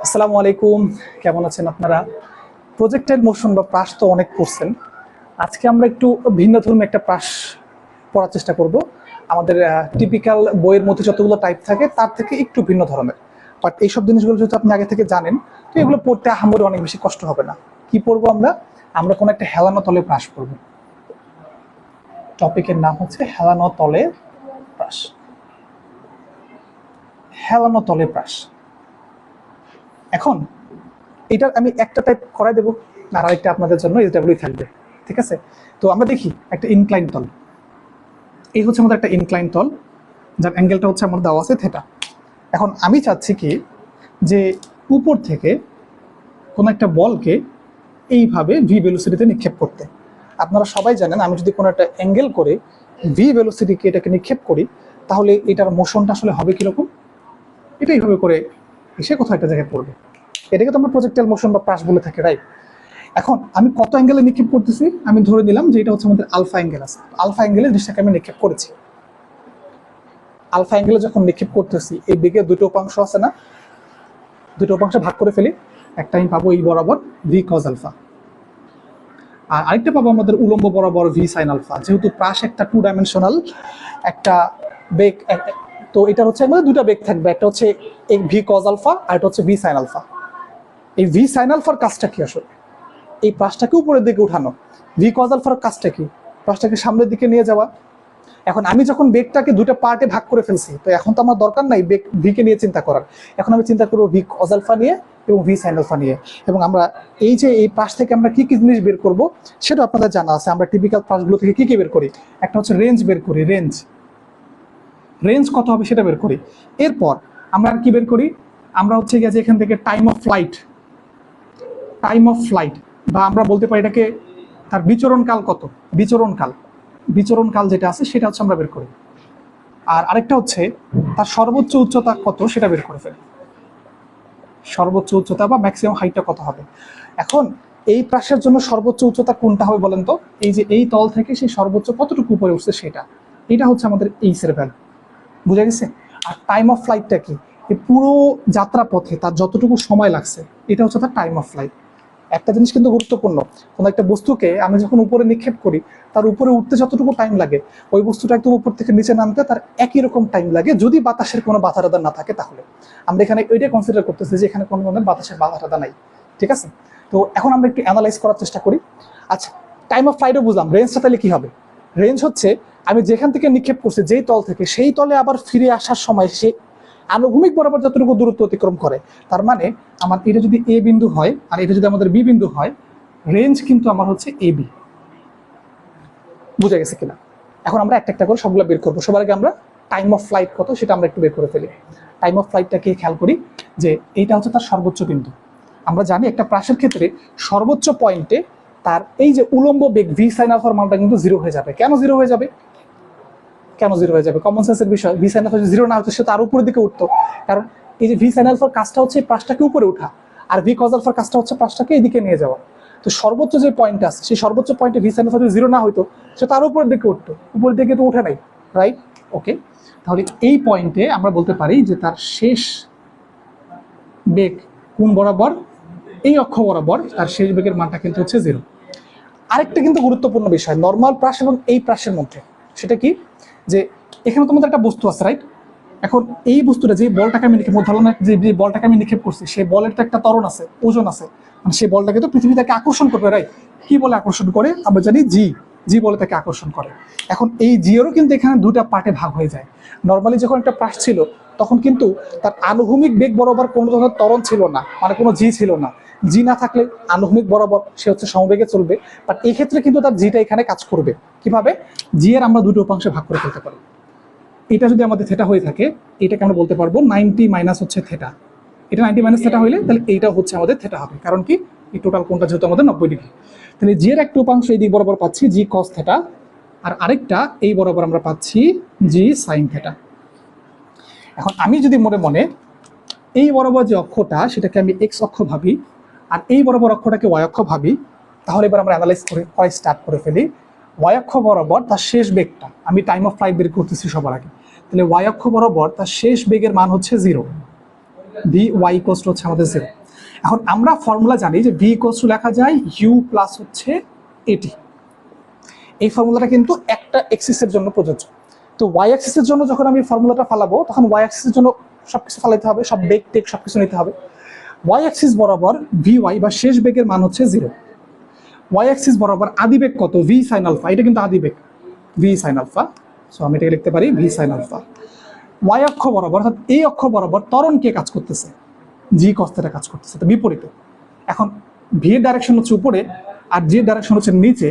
আসসালামু আলাইকুম, কেমন আছেন আপনারা? প্রজেক্টেড মোশন বা প্রাস তো অনেক পড়ছেন। আজকে আমরা একটু ভিন্ন ধর্মী একটা প্রাস পড়ার চেষ্টা করব। আমাদের টিপিক্যাল বইয়ের মধ্যে যতগুলো টাইপ থাকে তার থেকে একটু ভিন্ন ধরনের। বাট এইসব জিনিসগুলো যেহেতু আপনি আগে থেকে জানেন, তো এগুলো পড়তে আহামরি অনেক বেশি কষ্ট হবে না। কি পড়বো আমরা? আমরা কোনো একটা হেলানো তলে প্রাস পড়বো। টপিকের নাম হচ্ছে হেলানো তলে প্রাস। হেলানো তলে প্রাস। এখন এটার আমি একটা টাইপ করাই দেবো, আর আরেকটা আপনাদের জন্য এসডাব্লিউ থাকবে। ঠিক আছে? তো আমরা দেখি একটা ইনক্লাইন তল। এই হচ্ছে আমাদের একটা ইনক্লাইন তল, যার অ্যাঙ্গেলটা হচ্ছে আমার দেওয়া আছে থেটা। এখন আমি চাচ্ছি কি, যে উপর থেকে কোনো একটা বলকে এইভাবে ভি ভেলোসিটিতে নিক্ষেপ করতে। আপনারা সবাই জানেন, আমি যদি কোনো একটা অ্যাঙ্গেল করে ভি ভেলোসিটিকে এটাকে নিক্ষেপ করি, তাহলে এটার মোশনটা আসলে হবে কীরকম? এটা এইভাবে করে এসে কোথাও একটা জায়গায় পড়বে। এটাকে তো আমরা প্রজেক্টাইল মোশন বা প্রাস বলে থাকি, রাইট? এখন আমি কত অ্যাঙ্গেলে নিক্ষেপ করতেছি? আমি ধরে নিলাম যে এটা হচ্ছে আমাদের আলফা অ্যাঙ্গেল আছে। আলফা অ্যাঙ্গেলে জিনিসটাকে আমি নিক্ষেপ করেছি। আলফা অ্যাঙ্গেলে যখন নিক্ষেপ করতেছি, এই বেগের দুটো উপাংশ আছে না? দুটো উপাংশে ভাগ করে ফেলি। একটা আমি পাবো এই বরাবর ভি কজ আলফা, আর আরেকটা পাবো আমাদের উলম্ব বরাবর ভি সাইন আলফা। যেহেতু প্রাস একটা 2 ডাইমেনশনাল একটা বেগ, তো এটা হচ্ছে আমাদের দুটা বেগ থাকবে, একটা হচ্ছে এই ভি কজ আলফা আর একটা হচ্ছে ভি সাইন আলফা। এই ভি সাইন আলফার কাজটা কি আসলে? এই প্রাসটাকে উপরের দিকে উঠানো। ভি কজ আলফার কাজটা কি? প্রাসটাকে সামনের দিকে নিয়ে যাওয়া। এখন আমি যখন বেগটাকে দুটো পার্টে ভাগ করে ফেলছি, তো এখন তো আমার দরকার নাই বেগ ভিকে নিয়ে চিন্তা করার। এখন আমি চিন্তা করবো ভি কজ আলফা নিয়ে এবং ভি সাইন আলফা নিয়ে। এবং আমরা এই যে এই প্রাস থেকে আমরা কি কি জিনিস বের করব সেটা আপনাদের জানা আছে। আমরা টিপিক্যাল প্রাসগুলো থেকে কি কি বের করি? একটা হচ্ছে রেঞ্জ বের করি, রেঞ্জ। রেঞ্জ কত হবে সেটা বের করি। এরপর আমরা আর কি বের করি? আমরা হচ্ছে গিয়ে যে এখান থেকে time of flight, time of flight, বা আমরা বলতে পারি এটাকে তার বিচরণকাল কত, বিচরণকাল, বিচরণকাল যেটা আছে সেটা হচ্ছে আমরা বের করি। আর আরেকটা হচ্ছে তার সর্বোচ্চ উচ্চতা কত সেটা বের করে ফেলি। সর্বোচ্চ উচ্চতা বা ম্যাক্সিমাম হাইটটা কত হবে। এখন এই প্রাসের জন্য সর্বোচ্চ উচ্চতা কোনটা হবে বলেন তো? এই যে এই তল থেকে সেই সর্বোচ্চ কতটুকু উপরে উঠছে সেটা, এটা হচ্ছে আমাদের এইচের ভ্যালু। বুঝা গেছে? আর টাইম অফ ফ্লাইটটা কি? এই পুরো যাত্রা পথে তার যতটুকু সময় লাগছে, এটা হচ্ছে তার টাইম অফ ফ্লাইট। একটা জিনিস কিন্তু গুরুত্বপূর্ণ, কোনো একটা বস্তুকে আমি যখন উপরে নিক্ষেপ করি, তার উপরে উঠতে যতটুকু টাইম লাগে, ওই বস্তুটা একদম উপর থেকে নিচে নামতে তার একই রকম টাইম লাগে, যদি বাতাসের কোনো বাধা টাধা না থাকে। তাহলে আমরা এখানে ওইটাই কনসিডার করতেছি যে এখানে কোনো ধরনের বাতাসের বাধা টাধা নাই। ঠিক আছে? তো এখন আমরা একটু অ্যানালাইজ করার চেষ্টা করি। আচ্ছা, টাইম অফ ফ্লাইটও বুঝলাম, রেঞ্জটা তাহলে কি হবে? রেঞ্জ হচ্ছে আমি যেখান থেকে নিক্ষেপ করছি, যেই তল থেকে, সেই তলে আবার ফিরে আসার সময় সে আনুভূমিক বরাবর যতটুকু দূরত্ব অতিক্রম করে। তার মানে আমার এটা যদি এ বিন্দু হয় আর এটা যদি আমাদের বি বিন্দু হয়, রেঞ্জ কিন্তু আমার হচ্ছে এ বি। বুঝা গেছে কিনা? এখন আমরা একটা একটা করে সবগুলো বের করবো। সবার আগে আমরা টাইম অফ ফ্লাইট কত সেটা আমরা একটু বের করে ফেলি। টাইম অফ ফ্লাইটটাকে খেয়াল করি যে এইটা হচ্ছে তার সর্বোচ্চ বিন্দু। আমরা জানি একটা প্রাসের ক্ষেত্রে সর্বোচ্চ পয়েন্টে তার এই যে উলম্ব বেগ ভি সাইন আলফার মানটা কিন্তু জিরো হয়ে যাবে। কেন জিরো হয়ে যাবে? কেন জিরো হয়ে যাবে? কমন সেন্সের বিষয়। ভি সাইন আলফা যদি জিরো না হতো, সে তার উপরের দিকে উঠতো। কারণ এই যে ভি সাইন আলফার কাজটা হচ্ছে প্রাসটাকে উপরে ওঠা, আর ভি কজ আলফার কাজটা হচ্ছে প্রাসটাকে এইদিকে নিয়ে যাওয়া। তো সর্বোচ্চ যে পয়েন্ট আছে, সেই সর্বোচ্চ পয়েন্টে ভি সাইন আলফা যদি জিরো না হতো, সে তার উপরের দিকে উঠতো। উপরের দিকে তো উঠে নাই, রাইট? ওকে, তাহলে এই পয়েন্টে আমরা বলতে পারি যে তার শেষ বেগ কোন বরাবর? এই অক্ষ বরাবর তার শেষ বেগের মানটা কিন্তু হচ্ছে জিরো। আরেকটা কিন্তু গুরুত্বপূর্ণ বিষয় নর্মাল প্রাস এবং এই প্রাসের মধ্যে, সেটা কি? যে এখানে তোমাদের একটা বস্তু আছে, রাইট? এখন এই বস্তুটা, যে বলটাকে আমি নিক্ষেপ, ধরলাম যে বলটাকে আমি নিক্ষেপ করছি, সেই বলের তো একটা ত্বরণ আছে, ওজন আছে। মানে সেই বলটাকে তো পৃথিবী তাকে আকর্ষণ করবে, রাইট? কি বলে আকর্ষণ করে? আমরা জানি জি, জি বলে তাকে আকর্ষণ করে। এখন এই জিওরও কিন্তু এখানে দুটা পার্টে ভাগ হয়ে যায়। নর্মালি যখন একটা প্রাস ছিল, তখন কিন্তু তার আনুভূমিক বেগ বরাবর কোনো ধরনের ত্বরণ ছিল না, মানে কোনো জি ছিল না। জি না থাকলে আনুভূমিক বরাবর সে হচ্ছে সমবেগে চলবে। বাট এই ক্ষেত্রে কিন্তু তার জিটা এখানে কাজ করবে। কিভাবে? জি এর আমরা দুটো উপাংশে ভাগ করে ফেলতে পারি। এটা যদি আমাদের থেটা হয়ে থাকে, এটাকে আমরা বলতে পারবো 90 মাইনাস হচ্ছে থেটা। এটা 90 মাইনাস থেটা হইলে তাহলে এইটা হচ্ছে আমাদের থেটা হবে। কারণ কি? এই টোটাল কোণটা যেহেতু আমাদের 90 ডিগ্রি। তাহলে জি এর একটা উপাংশ এই দিক বরাবর পাচ্ছি জি কস থেটা, আর আরেকটা এই বরাবর আমরা পাচ্ছি জি সাইন থেটা। এখন আমি যদি মনে মনে এই বরাবর যে অক্ষটা, সেটাকে আমি এক্স অক্ষ ভাবি, আর এই বরাবর অক্ষটাকে ওয়াই অক্ষ ভাবি, তাহলে এবার আমরা অ্যানালাইজ করা স্টার্ট করে ফেলি। ওয়াই অক্ষ বরাবর তার শেষ বেগটা, আমি টাইম অফ ফ্লাইট বের করতেছি সবার আগে। তাহলে ওয়াই অক্ষ বরাবর তার শেষ বেগের মান হচ্ছে zero. V Y equals to হচ্ছে আমাদের 0। এখন আমরা ফর্মুলা জানি যে ভি ইকুয়ালস টু লেখা যায় ইউ প্লাস হচ্ছে এটি। এই ফর্মুলাটা কিন্তু একটা এক্সিসের জন্য প্রযোজ্য। তো ওয়াই অ্যাক্সিসের জন্য যখন আমি ফর্মুলাটা ফালাবো তখন ওয়াই অ্যাক্সিসের জন্য সবকিছু ফালাইতে হবে, সব বেগ টেক সবকিছু নিতে হবে। ওয়াই অ্যাক্সিস বরাবর ভি ওয়াই বা শেষ বেগের মান হচ্ছে 0। ওয়াই অ্যাক্সিস বরাবর আদি বেগ কত? ভি সাইন আলফা, এটা কিন্তু আদি বেগ ভি সাইন আলফা। সো আমি এটাকে লিখতে পারি ভি সাইন আলফা। ওয়াই অক্ষ বরাবর অর্থাৎ এই অক্ষ বরাবর ত্বরণ কে কাজ করতেছে? জি কস থিটা কাজ করতেছে, তো বিপরীতে। এখন ভি এর ডাইরেকশন হচ্ছে উপরে আর জি এর ডাইরেকশন হচ্ছে নিচে,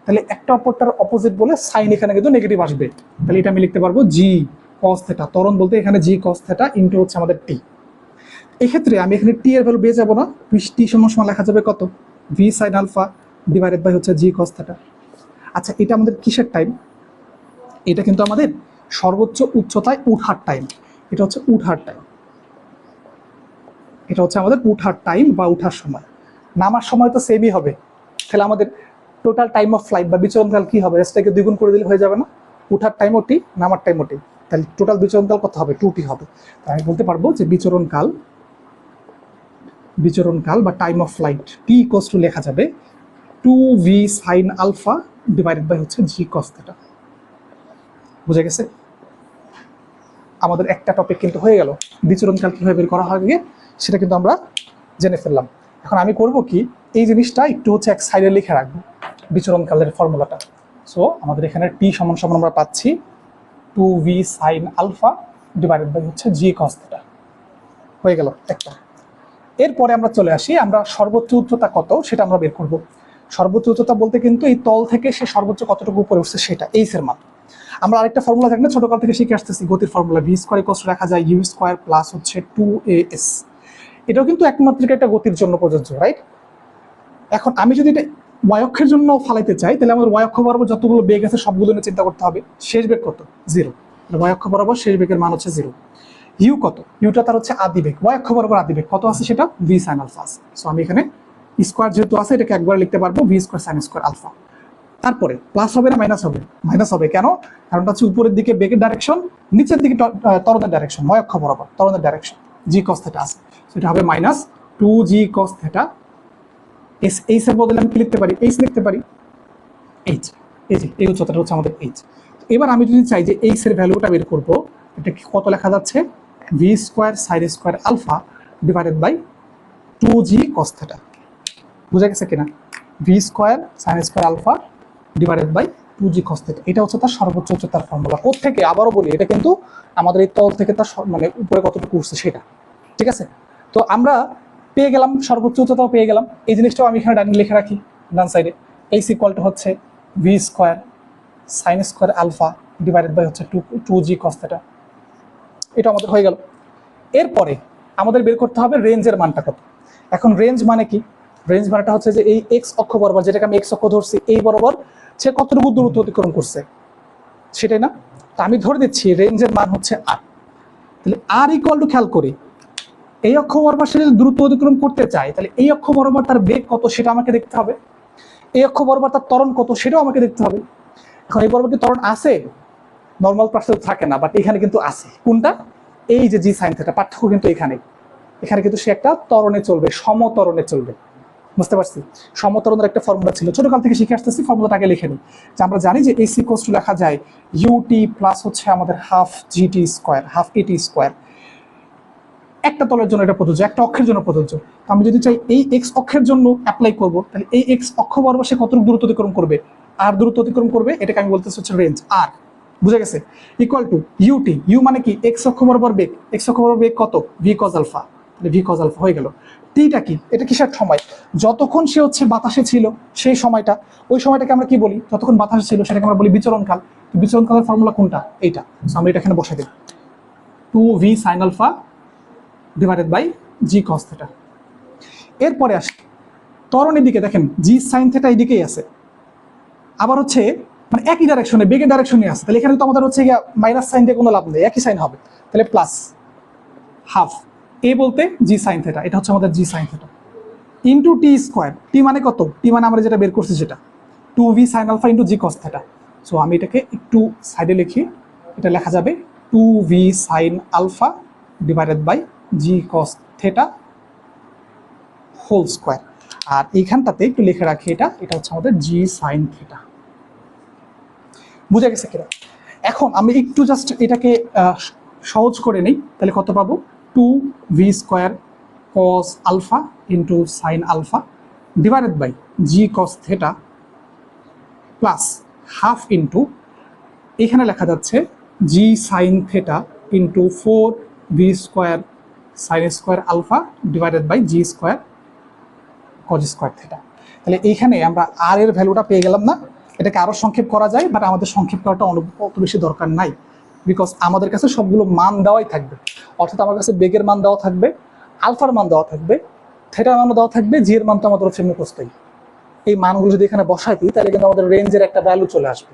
তাহলে একটা অপরটার অপোজিট বলে সাইন এখানে কিন্তু নেগেটিভ আসবে। তাহলে এটা আমি লিখতে পারবো জি কস থিটা, ত্বরণ বলতে এখানে জি কস থিটা ইনটু হচ্ছে আমাদের টি। এক্ষেত্রে আমি এখানে টি এর ভ্যালু পেয়ে যাবো না, টি সমান লেখা যাবে কত? V sine alpha divided by হচ্ছে জি কস থিটা। আচ্ছা, এটা আমাদের কিসের টাইম? এটা কিন্তু আমাদের সর্বোচ্চ উচ্চতায় উঠার টাইম। এটা হচ্ছে উঠার টাইম, এটা হচ্ছে আমাদের উঠার টাইম বা উঠার সময়। নামার সময় তো সেমই হবে, তাহলে আমাদের টোটাল টাইম অফ ফ্লাইট বা বিচরণকাল কি হবে? এসটাকে দ্বিগুণ করে দিলে হয়ে যাবে না? উঠার টাইম টি, নামার টাইম টি, তাহলে টোটাল বিচরণকাল কত হবে? 2t হবে। তাই আমি বলতে পারবো যে বিচরণকাল বা time of flight T equals to লেখা যাবে 2v sine alpha divided by হচ্ছে জি কস থিটা। বুঝে গেছে? আমাদের একটা টপিক কিন্তু হয়ে গেল। বিচরণকাল কিভাবে বের করা হবে সেটা কিন্তু আমরা জেনে ফেললাম। এখন আমি করব কি, এই জিনিসটা একটু হচ্ছে এক সাইডে লিখে রাখবো, বিচরণকালের ফর্মুলাটা। সো আমাদের এখানে টি সমান সমান আমরা পাচ্ছি 2v sine alpha divided by হচ্ছে জি কস থিটা। হয়ে গেল একটা। এরপরে আমরা চলে আসি, আমরা সর্বোচ্চ উচ্চতা কত সেটা আমরা বের করব। সর্বোচ্চ উচ্চতা বলতে কিন্তু এই তল থেকে সে সর্বোচ্চ কতটুকু উপরে উঠছে সেটা, এইচ এর মান। আমরা আরেকটা ফর্মুলা থাকলে ছোটকাল থেকে শিখে আসতেছি, গতির formula V square equals to রাখা যায় ইউ স্কোয়ার প্লাস হচ্ছে 2as। এটাও কিন্তু একমাত্র একটা গতির জন্য প্রযোজ্য, রাইট? এখন আমি যদি এটা ওয়াই অক্ষের জন্য ফালাইতে চাই, তাহলে আমাদের ওয়াই অক্ষ বরাবর যতগুলো বেগ আছে সবগুলো নিয়ে চিন্তা করতে হবে। শেষ বেগ কত? 0। ওয়াই অক্ষ বরাবর শেষ বেগের মান হচ্ছে 0। ইউ কত? ইউটা তার হচ্ছে আদি বেগ, ওয়াই অক্ষ বরাবর আদি বেগ কত আছে? সেটা ভি সাইন আলফা আছে। সো আমি এখানে স্কোয়ার যেহেতু আছে এটাকে একবার লিখতে পারবো V square sine square alpha. তারপরে প্লাস হবে না মাইনাস হবে? মাইনাস হবে। কেন? কারণটা হচ্ছে উপরের দিকে বেগের ডাইরেকশন, নিচের দিকে ত্বরণের ডাইরেকশন, ওয়াই অক্ষ বরাবর ত্বরণের ডাইরেকশন জি কস থিটা আছে। সেটা হবে minus 2g cos theta. H এর বদলে আমি কি লিখতে পারি? এইচ লিখতে পারি, এইচ। এই উচ্চতাটা হচ্ছে আমাদের এইচ। এবার আমি যদি চাই যে এইচ এর ভ্যালুটা বের করবো, এটা কি কত লেখা যাচ্ছে? V square sine square alpha divided by 2g cos theta. বুঝা গেছে কিনা? V square sine square alpha divided by 2g cos theta. এটা হচ্ছে তার সর্বোচ্চ উচ্চতার ফর্মুলা। কোত্থেকে? আবারও বলি, এটা কিন্তু আমাদের এই তল থেকে তার মানে উপরে কতটুকু উঠছে সেটা। ঠিক আছে? তো আমরা পেয়ে গেলাম, সর্বোচ্চ উচ্চতাও পেয়ে গেলাম। এই জিনিসটাও আমি এখানে ডাইরেক্ট লিখে রাখি ডান সাইডে। এইচ ইকুয়াল টু হচ্ছে V square sine square alpha divided by হচ্ছে 2g cos থিটা। এটা আমাদের হয়ে গেল। এরপরে আমাদের বের করতে হবে রেঞ্জের মানটা কত। এখন রেঞ্জ মানে কি? রেঞ্জ মানেটা হচ্ছে যে এই এক্স অক্ষ বরাবর, যেটাকে আমি এক্স অক্ষ ধরছি, এই বরাবর সে কতটুকু দূরত্ব অতিক্রম করছে সেটাই না? তা আমি ধরে দিচ্ছি রেঞ্জের মান হচ্ছে আর। তাহলে আর ইকুয়াল টু, খেয়াল করি, এই অক্ষ বরাবর সে যদি দূরত্ব অতিক্রম করতে চায় তাহলে এই অক্ষ বরাবর তার বেগ কত সেটা আমাকে দেখতে হবে, এই অক্ষ বরাবর তার ত্বরণ কত সেটাও আমাকে দেখতে হবে। এখন এই বরাবর কি ত্বরণ আছে? নর্মাল পার্সেল থাকে না, বাট এখানে কিন্তু আছে। কোনটা? এই যে জি সাইন থিটা। পার্থক্য কিন্তু এখানে কিন্তু সে একটা ত্বরণে চলবে, সমত্বরণে চলবে। বুঝতে পারছি? সমত্বরণের একটা ফর্মুলা ছিল, ছোটকাল থেকে শিখে আসতেছি, ফর্মুলাটাকে লিখে নিই। যে আমরা জানি যে এসি ইকুয়ালস টু লেখা যায় ইউটি প্লাস হচ্ছে আমাদের হাফ জিটি স্কোয়ার, হাফ এটি স্কোয়ার। একটা তলের জন্য এটা প্রযোজ্য, একটা অক্ষের জন্য প্রযোজ্য। তো আমি যদি চাই এই এক্স অক্ষের জন্য অ্যাপ্লাই করবো, তাহলে এই এক্স অক্ষ বরাবর সে কতটুকু দূরত্ব অতিক্রম করবে? আর দূরত্ব অতিক্রম করবে, এটাকে আমি বলতেছি হচ্ছে রেঞ্জ আর। বুঝে গেছে? ইকুয়াল টু ইউটি, ইউ মানে কি? এক্স অক্ষ বরাবর বেগ, এক্স অক্ষ বরাবর বেগ কত? V cos alpha. তাহলে ভি কজ আলফা হয়ে গেল। টিটা কি? এটা কিসের সময়? যতক্ষণ সে হচ্ছে বাতাসে ছিল সেই সময়টা, ওই সময়টাকে আমরা কি বলি? যতক্ষণ বাতাসে ছিল সেটাকে আমরা বলি বিচরণকাল। বিচরণকালের ফর্মুলা কোনটা? এইটা। আমরা এটা এখানে বসে দিই 2v sine alpha divided by G cos theta. এরপরে আসি ত্বরণের দিকে, দেখেন জি সাইন থিটা এই দিকেই আছে, আবার হচ্ছে মানে একই ডাইরেকশনে, বেগের ডাইরেকশনে আছে। তাহলে এখানে তো আমাদের হচ্ছে মাইনাস সাইন দিয়ে কোনো লাভ নেই, একই সাইন হবে। তাহলে প্লাস হাফ এ বলতে জি সাইন থিটা, এটা হচ্ছে আমাদের জি sine theta into T square. টি মানে কত? টি মানে আমরা যেটা বের করছি সেটা 2v sine alpha into g cos theta. So আমি এটাকে একটু সাইডে লিখি, এটা লেখা যাবে 2v sine alpha divided by G cos theta whole square. আর এইখানটাতে একটু লিখে রাখি, এটা হচ্ছে আমাদের জি সাইন থেটা। বুঝা গেছে কিনা? এখন আমি একটু জাস্ট এটাকে সহজ করে নিই, তাহলে কত পাবো? 2v² cos alpha into sine alpha divided by G cos theta plus half into এখানে লেখা যাচ্ছে G sine theta into 4v² sine square alpha divided by G square cos square theta. তাহলে এইখানে আমরা আর এর ভ্যালুটা পেয়ে গেলাম না। এটাকে আরও সংক্ষেপ করা যায়, বাট আমাদের সংক্ষেপ করাটা অত বেশি দরকার নাই, বিকজ আমাদের কাছে সবগুলো মান দেওয়াই থাকবে। অর্থাৎ আমার কাছে বেগের মান দেওয়া থাকবে, আলফার মান দেওয়া থাকবে, থেটার মানও দেওয়া থাকবে, জি এর মান তো আমাদের হচ্ছে মুখস্থই। এই মানগুলো যদি এখানে বসাই দিই তাহলে কিন্তু আমাদের রেঞ্জের একটা ভ্যালু চলে আসবে।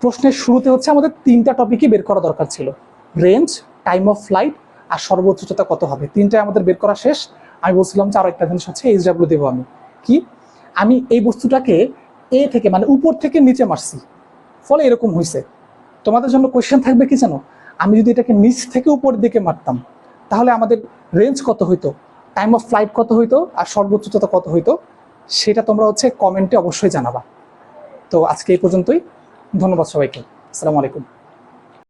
প্রশ্নের শুরুতে হচ্ছে আমাদের 3টা টপিকই বের করা দরকার ছিল, রেঞ্জ, টাইম অফ ফ্লাইট আর সর্বোচ্চ উচ্চতা কত হবে। 3টাই আমাদের বের করা শেষ। আমি বলছিলাম যে আরো একটা জিনিস হচ্ছে এইচডাব্লিউ দেবো আমি এই বস্তুটাকে এ থেকে মানে উপর থেকে নিচে মারছি, ফলে এরকম হয়েছে। তোমাদের জন্য কোয়েশ্চেন থাকবে কি জানো, আমি যদি এটাকে নিচ থেকে উপরের দিকে মারতাম তাহলে আমাদের রেঞ্জ কত হইতো, টাইম অফ ফ্লাইট কত হইতো আর সর্বোচ্চ উচ্চতা কত হইতো, সেটা তোমরা হচ্ছে কমেন্টে অবশ্যই জানাবা। তো আজকে এই পর্যন্তই, ধন্যবাদ সবাইকে, আসসালামু আলাইকুম।